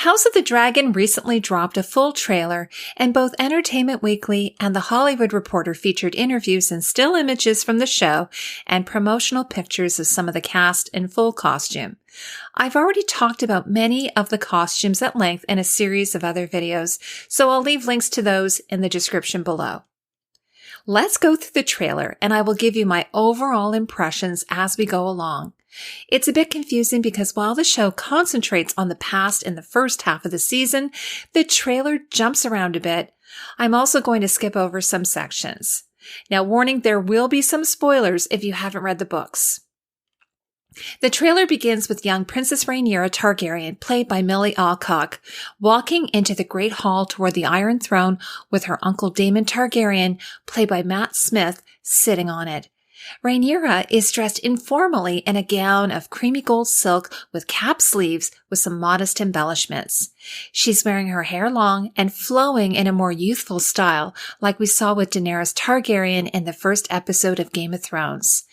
House of the Dragon recently dropped a full trailer, and both Entertainment Weekly and The Hollywood Reporter featured interviews and still images from the show and promotional pictures of some of the cast in full costume. I've already talked about many of the costumes at length in a series of other videos, so I'll leave links to those in the description below. Let's go through the trailer, and I will give you my overall impressions as we go along. It's a bit confusing because while the show concentrates on the past in the first half of the season, the trailer jumps around a bit. I'm also going to skip over some sections. Now, warning, there will be some spoilers if you haven't read the books. The trailer begins with young Princess Rhaenyra Targaryen, played by Millie Alcock, walking into the Great Hall toward the Iron Throne with her uncle Daemon Targaryen, played by Matt Smith, sitting on it. Rhaenyra is dressed informally in a gown of creamy gold silk with cap sleeves with some modest embellishments. She's wearing her hair long and flowing in a more youthful style, like we saw with Daenerys Targaryen in the first episode of Game of Thrones.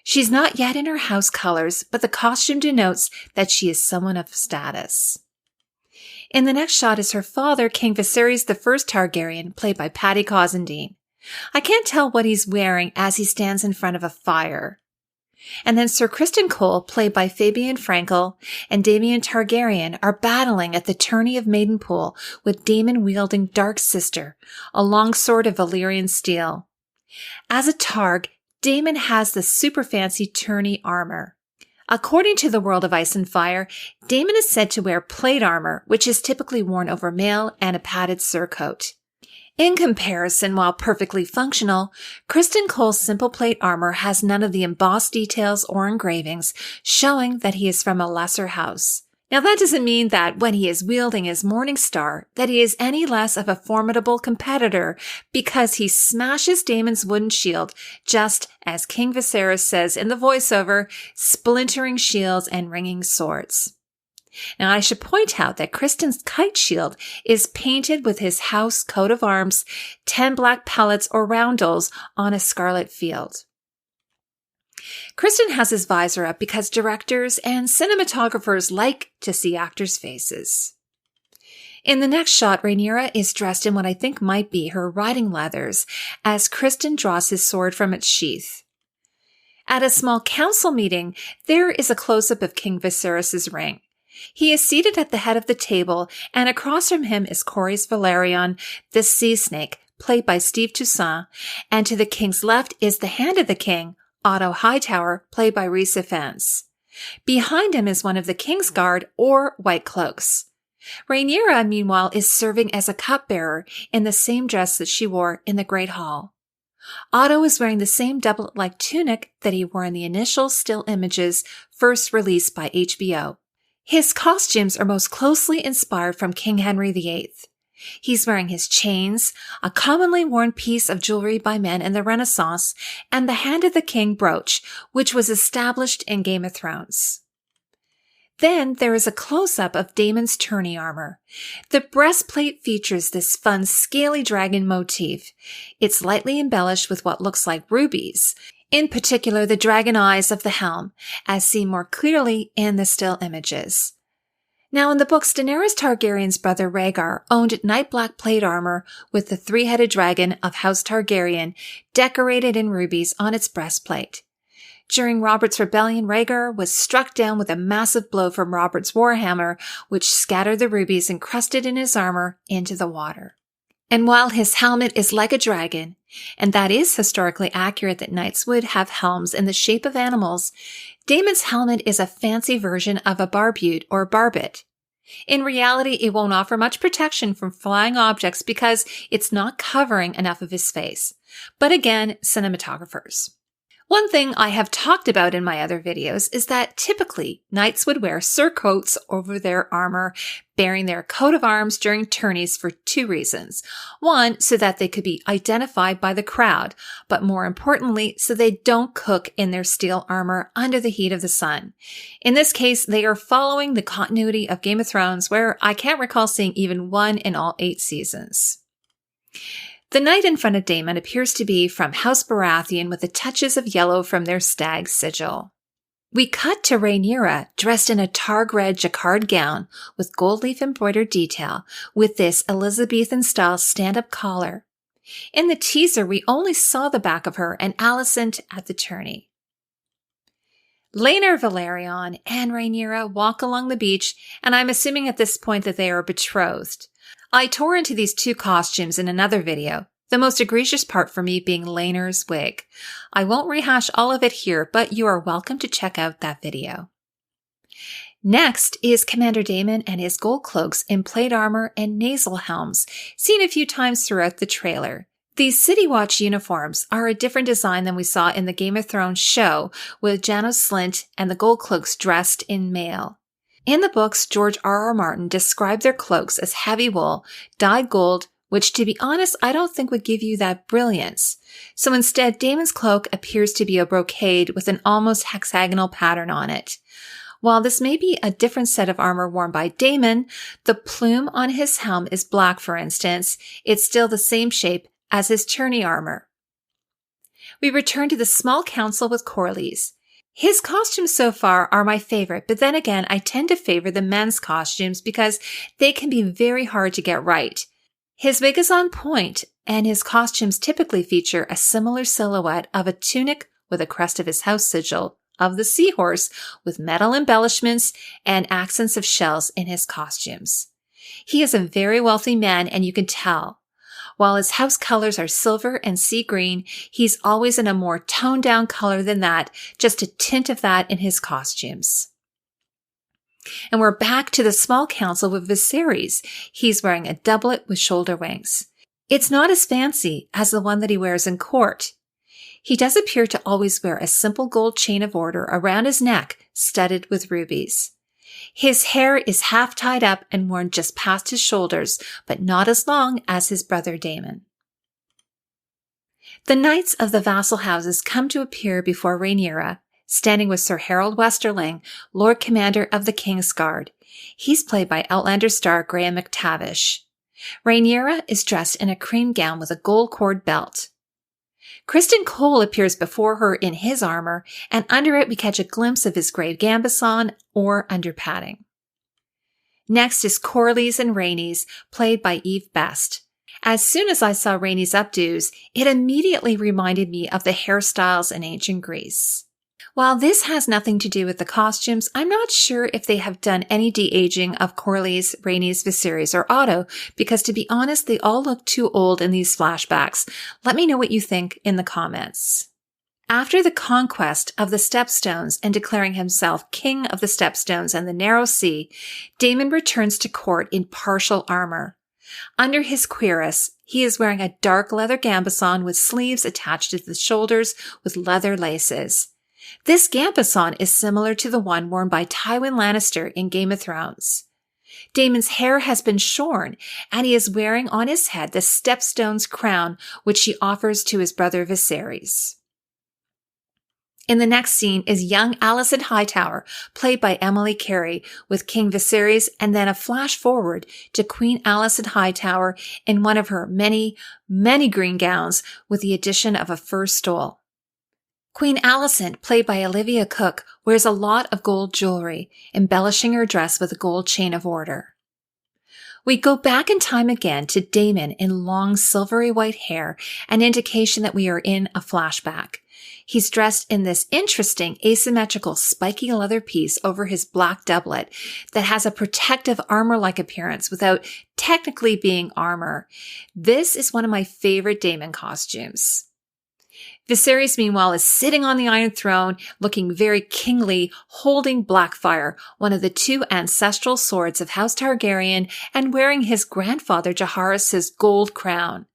She's not yet in her house colors, but the costume denotes that she is someone of status. In the next shot is her father, King Viserys I Targaryen, played by Paddy Cosendine. I can't tell what he's wearing as he stands in front of a fire. And then Sir Criston Cole, played by Fabian Frankel, and Daemon Targaryen are battling at the Tourney of Maidenpool with Daemon wielding Dark Sister, a long sword of Valyrian steel. As a Targ, Daemon has the super fancy Tourney armor. According to the World of Ice and Fire, Daemon is said to wear plate armor, which is typically worn over mail and a padded surcoat. In comparison, while perfectly functional, Criston Cole's simple plate armor has none of the embossed details or engravings, showing that he is from a lesser house. Now, that doesn't mean that when he is wielding his Morning Star, that he is any less of a formidable competitor, because he smashes Daemon's wooden shield, just as King Viserys says in the voiceover, splintering shields and ringing swords. Now, I should point out that Criston's kite shield is painted with his house coat of arms, 10 black pellets or roundels on a scarlet field. Criston has his visor up because directors and cinematographers like to see actors' faces. In the next shot, Rhaenyra is dressed in what I think might be her riding leathers as Criston draws his sword from its sheath. At a small council meeting, there is a close-up of King Viserys' ring. He is seated at the head of the table, and across from him is Corlys Velaryon, the sea snake, played by Steve Toussaint, and to the king's left is the hand of the king, Otto Hightower, played by Rhys Ifans. Behind him is one of the king's guard, or white cloaks. Rhaenyra, meanwhile, is serving as a cupbearer in the same dress that she wore in the Great Hall. Otto is wearing the same doublet-like tunic that he wore in the initial still images first released by HBO. His costumes are most closely inspired from King Henry VIII. He's wearing his chains, a commonly worn piece of jewelry by men in the Renaissance, and the Hand of the King brooch, which was established in Game of Thrones. Then there is a close-up of Daemon's tourney armor. The breastplate features this fun, scaly dragon motif. It's lightly embellished with what looks like rubies, in particular the dragon eyes of the helm, as seen more clearly in the still images. Now, in the books, Daenerys Targaryen's brother Rhaegar owned night black plate armor with the three-headed dragon of House Targaryen decorated in rubies on its breastplate. During Robert's rebellion, Rhaegar was struck down with a massive blow from Robert's warhammer, which scattered the rubies encrusted in his armor into the water. And while his helmet is like a dragon, and that is historically accurate that knights would have helms in the shape of animals, Daemon's helmet is a fancy version of a barbute or barbet. In reality, it won't offer much protection from flying objects because it's not covering enough of his face. But again, cinematographers. One thing I have talked about in my other videos is that typically knights would wear surcoats over their armor, bearing their coat of arms during tourneys for two reasons. One, so that they could be identified by the crowd, but more importantly, so they don't cook in their steel armor under the heat of the sun. In this case, they are following the continuity of Game of Thrones, where I can't recall seeing even one in all 8 seasons. The knight in front of Daemon appears to be from House Baratheon with the touches of yellow from their stag sigil. We cut to Rhaenyra dressed in a Targaryen jacquard gown with gold leaf embroidered detail with this Elizabethan-style stand-up collar. In the teaser, we only saw the back of her and Alicent at the tourney. Later, Valerion and Rhaenyra walk along the beach, and I'm assuming at this point that they are betrothed. I tore into these two costumes in another video, the most egregious part for me being Laener's wig. I won't rehash all of it here, but you are welcome to check out that video. Next is Commander Daemon and his gold cloaks in plate armor and nasal helms, seen a few times throughout the trailer. These City Watch uniforms are a different design than we saw in the Game of Thrones show, with Janos Slynt and the gold cloaks dressed in mail. In the books, George R.R. Martin described their cloaks as heavy wool, dyed gold, which to be honest, I don't think would give you that brilliance. So instead, Daemon's cloak appears to be a brocade with an almost hexagonal pattern on it. While this may be a different set of armor worn by Daemon, the plume on his helm is black, for instance. It's still the same shape as his tourney armor. We return to the small council with Corlys. His costumes so far are my favorite, but then again, I tend to favor the men's costumes because they can be very hard to get right. His wig is on point, and his costumes typically feature a similar silhouette of a tunic with a crest of his house sigil of the seahorse with metal embellishments and accents of shells in his costumes. He is a very wealthy man, and you can tell. While his house colors are silver and sea green, he's always in a more toned down color than that, just a tint of that in his costumes. And we're back to the small council with Viserys. He's wearing a doublet with shoulder wings. It's not as fancy as the one that he wears in court. He does appear to always wear a simple gold chain of order around his neck, studded with rubies. His hair is half tied up and worn just past his shoulders, but not as long as his brother Daemon. The knights of the vassal houses come to appear before Rhaenyra, standing with Sir Harold Westerling, Lord Commander of the King's Guard. He's played by Outlander star Graham McTavish. Rhaenyra is dressed in a cream gown with a gold cord belt. Criston Cole appears before her in his armor, and under it we catch a glimpse of his grey gambeson or underpadding. Next is Corlys and Rhaenys, played by Eve Best. As soon as I saw Rhaenys' updos, it immediately reminded me of the hairstyles in ancient Greece. While this has nothing to do with the costumes, I'm not sure if they have done any de-aging of Corlys, Rhaenys, Viserys, or Otto, because to be honest, they all look too old in these flashbacks. Let me know what you think in the comments. After the conquest of the Stepstones and declaring himself king of the Stepstones and the Narrow Sea, Daemon returns to court in partial armor. Under his cuirass, he is wearing a dark leather gambeson with sleeves attached to the shoulders with leather laces. This gambeson is similar to the one worn by Tywin Lannister in Game of Thrones. Daemon's hair has been shorn, and he is wearing on his head the Stepstones crown, which he offers to his brother Viserys. In the next scene is young Alicent Hightower, played by Emily Carey, with King Viserys, and then a flash forward to Queen Alicent Hightower in one of her many, many green gowns with the addition of a fur stole. Queen Alicent, played by Olivia Cooke, wears a lot of gold jewelry, embellishing her dress with a gold chain of order. We go back in time again to Daemon in long silvery white hair, an indication that we are in a flashback. He's dressed in this interesting asymmetrical spiky leather piece over his black doublet that has a protective armor-like appearance without technically being armor. This is one of my favorite Daemon costumes. Viserys, meanwhile, is sitting on the Iron Throne, looking very kingly, holding Blackfyre, one of the two ancestral swords of House Targaryen, and wearing his grandfather Jaehaerys' gold crown.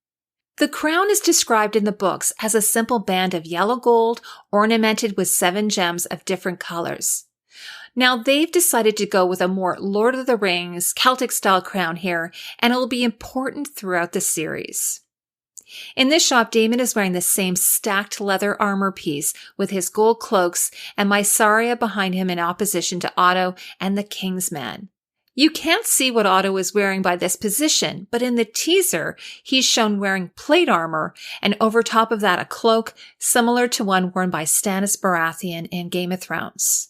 The crown is described in the books as a simple band of yellow gold ornamented with 7 gems of different colors. Now, they've decided to go with a more Lord of the Rings, Celtic-style crown here, and it will be important throughout the series. In this shot, Daemon is wearing the same stacked leather armor piece with his gold cloaks and Mysaria behind him in opposition to Otto and the King's Men. You can't see what Otto is wearing by this position, but in the teaser, he's shown wearing plate armor and over top of that a cloak similar to one worn by Stannis Baratheon in Game of Thrones.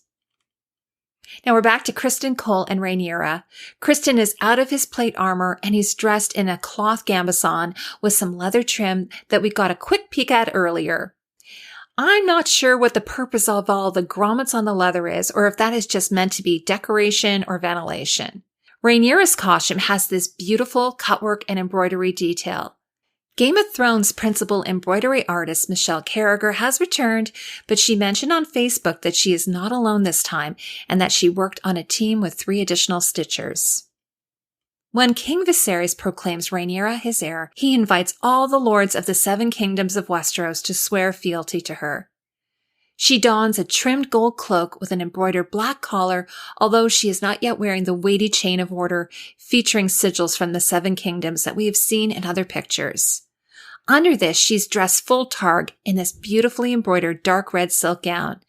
Now we're back to Criston Cole and Rhaenyra. Criston is out of his plate armor and he's dressed in a cloth gambeson with some leather trim that we got a quick peek at earlier. I'm not sure what the purpose of all the grommets on the leather is, or if that is just meant to be decoration or ventilation. Rhaenyra's costume has this beautiful cutwork and embroidery detail. Game of Thrones principal embroidery artist Michelle Carragher has returned, but she mentioned on Facebook that she is not alone this time and that she worked on a team with 3 additional stitchers. When King Viserys proclaims Rhaenyra his heir, he invites all the lords of the 7 kingdoms of Westeros to swear fealty to her. She dons a trimmed gold cloak with an embroidered black collar, although she is not yet wearing the weighty chain of order featuring sigils from the 7 kingdoms that we have seen in other pictures. Under this, she's dressed full Targ in this beautifully embroidered dark red silk gown.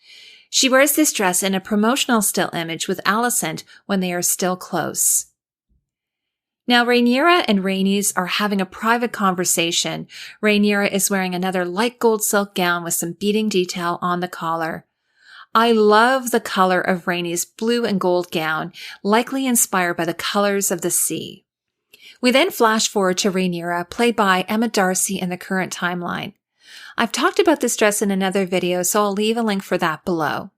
She wears this dress in a promotional still image with Alicent when they are still close. Now, Rhaenyra and Rhaenys are having a private conversation. Rhaenyra is wearing another light gold silk gown with some beading detail on the collar. I love the color of Rhaenys' blue and gold gown, likely inspired by the colors of the sea. We then flash forward to Rhaenyra, played by Emma Darcy in the current timeline. I've talked about this dress in another video, so I'll leave a link for that below.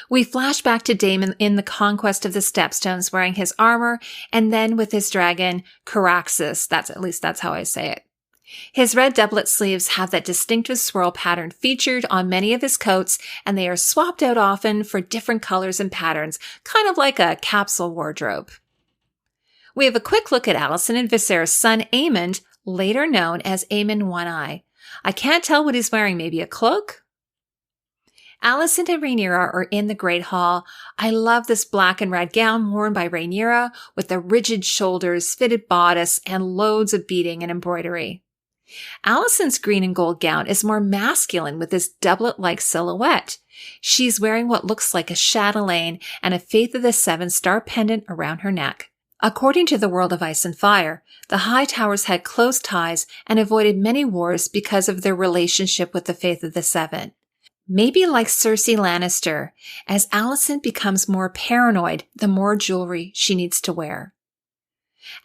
We flash back to Daemon in the conquest of the Stepstones wearing his armor and then with his dragon, Caraxes. That's how I say it. His red doublet sleeves have that distinctive swirl pattern featured on many of his coats, and they are swapped out often for different colors and patterns, kind of like a capsule wardrobe. We have a quick look at Alicent and Viserys' son Aemond, later known as Aemond One-Eye. I can't tell what he's wearing, maybe a cloak? Alicent and Rhaenyra are in the Great Hall. I love this black and red gown worn by Rhaenyra with the rigid shoulders, fitted bodice, and loads of beading and embroidery. Alicent's green and gold gown is more masculine with this doublet-like silhouette. She's wearing what looks like a chatelaine and a Faith of the Seven star pendant around her neck. According to the World of Ice and Fire, the High Towers had close ties and avoided many wars because of their relationship with the Faith of the Seven. Maybe like Cersei Lannister, as Alicent becomes more paranoid the more jewelry she needs to wear.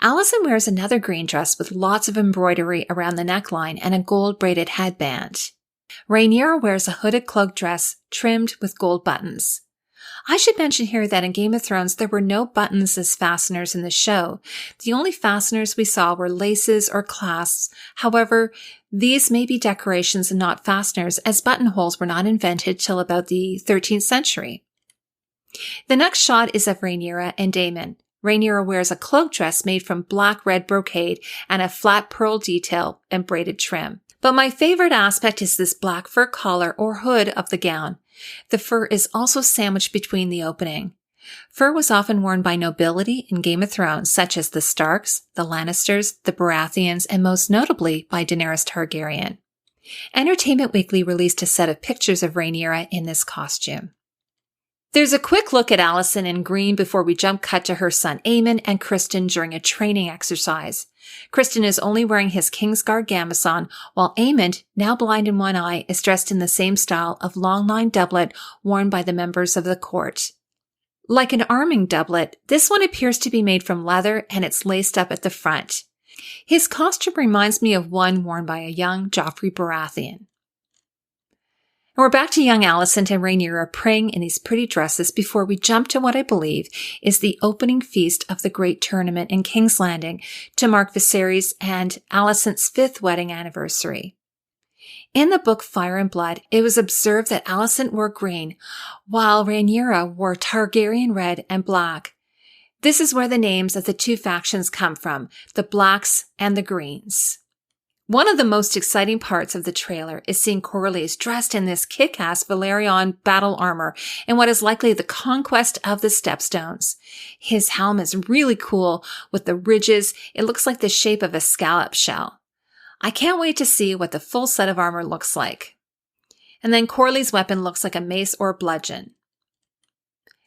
Alicent wears another green dress with lots of embroidery around the neckline and a gold braided headband. Rhaenyra wears a hooded cloak dress trimmed with gold buttons. I should mention here that in Game of Thrones there were no buttons as fasteners in the show. The only fasteners we saw were laces or clasps. However, these may be decorations and not fasteners, as buttonholes were not invented till about the 13th century. The next shot is of Rhaenyra and Daemon. Rhaenyra wears a cloak dress made from black-red brocade and a flat pearl detail and braided trim. But my favorite aspect is this black fur collar or hood of the gown. The fur is also sandwiched between the opening. Fur was often worn by nobility in Game of Thrones, such as the Starks, the Lannisters, the Baratheons, and most notably by Daenerys Targaryen. Entertainment Weekly released a set of pictures of Rhaenyra in this costume. There's a quick look at Alicent in green before we jump cut to her son Aemon and Criston during a training exercise. Criston is only wearing his Kingsguard gambeson, while Aemond, now blind in one eye, is dressed in the same style of long-line doublet worn by the members of the court. Like an arming doublet, this one appears to be made from leather and it's laced up at the front. His costume reminds me of one worn by a young Joffrey Baratheon. And we're back to young Alicent and Rhaenyra praying in these pretty dresses before we jump to what I believe is the opening feast of the Great Tournament in King's Landing to mark Viserys and Alicent's 5th wedding anniversary. In the book Fire and Blood, it was observed that Alicent wore green, while Rhaenyra wore Targaryen red and black. This is where the names of the 2 factions come from, the Blacks and the Greens. One of the most exciting parts of the trailer is seeing Corlys dressed in this kick-ass Valyrian battle armor in what is likely the conquest of the Stepstones. His helm is really cool with the ridges. It looks like the shape of a scallop shell. I can't wait to see what the full set of armor looks like. And then Corlys' weapon looks like a mace or bludgeon.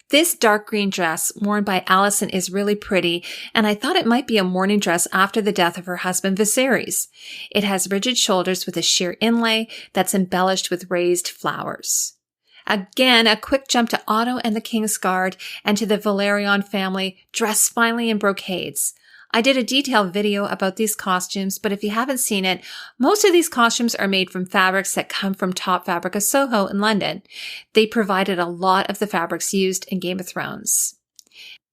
This dark green dress worn by Alicent is really pretty, and I thought it might be a mourning dress after the death of her husband Viserys. It has rigid shoulders with a sheer inlay that's embellished with raised flowers. Again, a quick jump to Otto and the Kingsguard and to the Velaryon family dressed finely in brocades. I did a detailed video about these costumes, but if you haven't seen it, most of these costumes are made from fabrics that come from Top Fabric of Soho in London. They provided a lot of the fabrics used in Game of Thrones.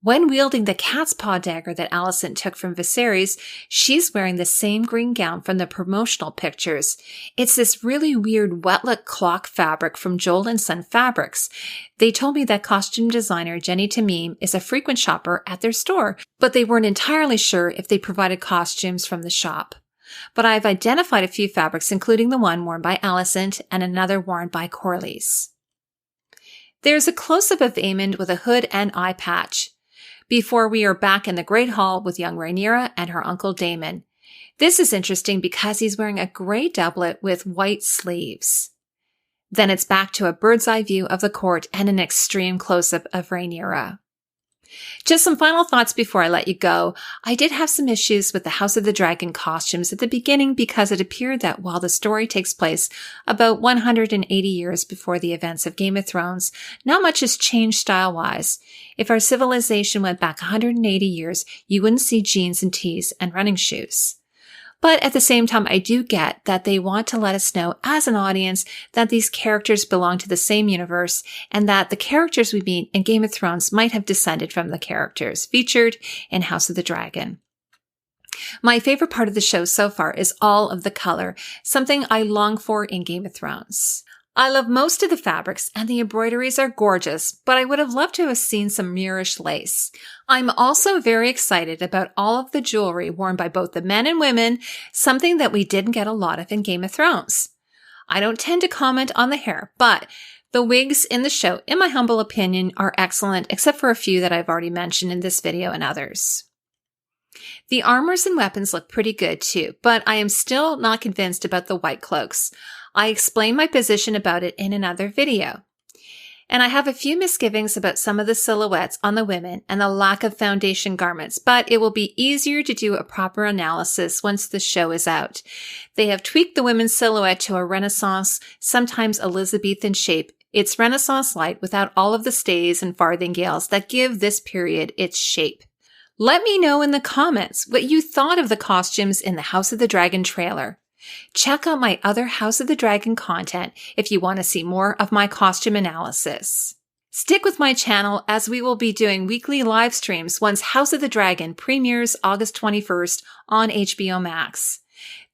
When wielding the cat's paw dagger that Alicent took from Viserys, she's wearing the same green gown from the promotional pictures. It's this really weird wetlet clock fabric from Joel & Son Fabrics. They told me that costume designer Jany Temime is a frequent shopper at their store, but they weren't entirely sure if they provided costumes from the shop. But I've identified a few fabrics, including the one worn by Alicent and another worn by Corlys. There's a close-up of Aemond with a hood and eye patch, before we are back in the Great Hall with young Rhaenyra and her uncle Daemon. This is interesting because he's wearing a gray doublet with white sleeves. Then it's back to a bird's eye view of the court and an extreme close-up of Rhaenyra. Just some final thoughts before I let you go. I did have some issues with the House of the Dragon costumes at the beginning because it appeared that while the story takes place about 180 years before the events of Game of Thrones, not much has changed style-wise. If our civilization went back 180 years, you wouldn't see jeans and tees and running shoes. But at the same time, I do get that they want to let us know as an audience that these characters belong to the same universe and that the characters we meet in Game of Thrones might have descended from the characters featured in House of the Dragon. My favorite part of the show so far is all of the color, something I long for in Game of Thrones. I love most of the fabrics and the embroideries are gorgeous, but I would have loved to have seen some Moorish lace. I'm also very excited about all of the jewelry worn by both the men and women, something that we didn't get a lot of in Game of Thrones. I don't tend to comment on the hair, but the wigs in the show, in my humble opinion, are excellent, except for a few that I've already mentioned in this video and others. The armors and weapons look pretty good too, but I am still not convinced about the white cloaks. I explained my position about it in another video. And I have a few misgivings about some of the silhouettes on the women and the lack of foundation garments, but it will be easier to do a proper analysis once the show is out. They have tweaked the women's silhouette to a Renaissance, sometimes Elizabethan shape. It's Renaissance light without all of the stays and farthingales that give this period its shape. Let me know in the comments what you thought of the costumes in the House of the Dragon trailer. Check out my other House of the Dragon content if you want to see more of my costume analysis. Stick with my channel as we will be doing weekly live streams once House of the Dragon premieres August 21st on HBO Max.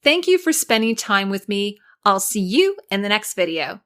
Thank you for spending time with me. I'll see you in the next video.